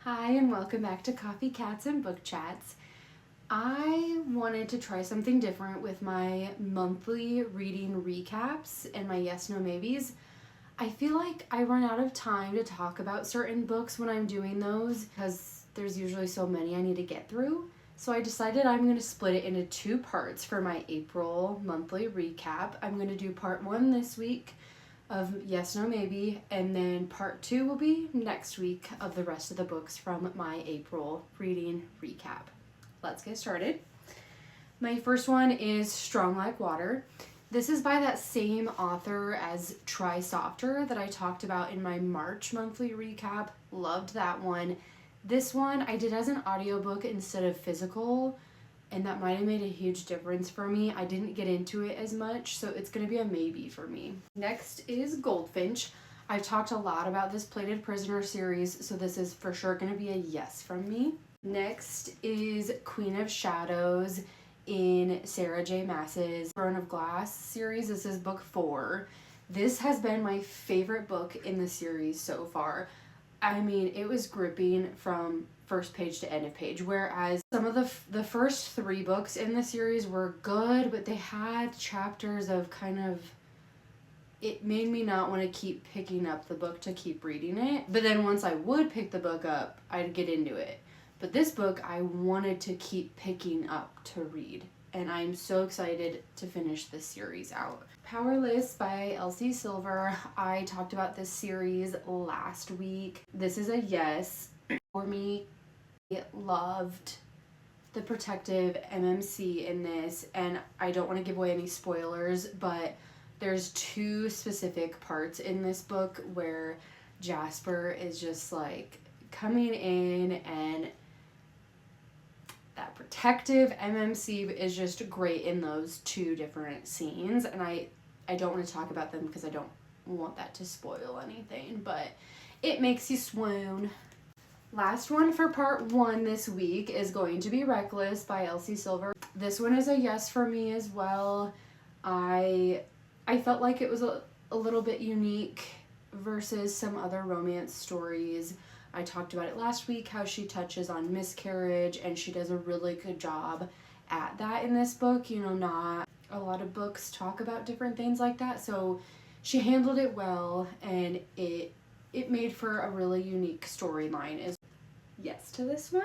Hi, and welcome back to Coffee Cats and Book Chats. I wanted to try something different with my monthly reading recaps and my yes, no, maybes. I feel like I run out of time to talk about certain books when I'm doing those because there's usually so many I need to get through. So I decided I'm going to split it into two parts for my April monthly recap. I'm going to do part one this week of Yes, No, Maybe, and then part two will be next week of the rest of the books from my April reading recap. Let's get started. My first one is Strong Like Water. This is by that same author as Try Softer that I talked about in my March monthly recap. Loved that one. This one I did as an audiobook instead of physical, and that might have made a huge difference for me. I didn't get into it as much, so it's going to be a maybe for me. Next is Goldfinch. I've talked a lot about this Plated Prisoner series, so this is for sure going to be a yes from me. Next is Queen of Shadows in Sarah J. Maas's Throne of Glass series. This is book 4. This has been my favorite book in the series so far. I mean, it was gripping from first page to end of page, whereas some of the first 3 books in the series were good, but they had chapters of it made me not want to keep picking up the book to keep reading it. But then once I would pick the book up, I'd get into it. But this book, I wanted to keep picking up to read, and I'm so excited to finish this series out. Powerless by Elsie Silver. I talked about this series last week. This is a yes for me. I loved the protective MMC in this, and I don't want to give away any spoilers, but there's 2 specific parts in this book where Jasper is just like coming in, and that protective MMC is just great in those 2 different scenes, and I don't want to talk about them because I don't want that to spoil anything, but it makes you swoon. Last one for part 1 this week is going to be Reckless by Elsie Silver. This one is a yes for me as well. I felt like it was a little bit unique versus some other romance stories. I talked about it last week, how she touches on miscarriage, and she does a really good job at that in this book. You know, not a lot of books talk about different things like that, so she handled it well, and it made for a really unique storyline. Is yes to this one.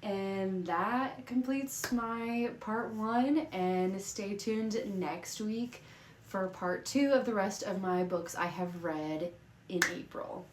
And that completes my part 1, and stay tuned next week for part 2 of the rest of my books I have read in April.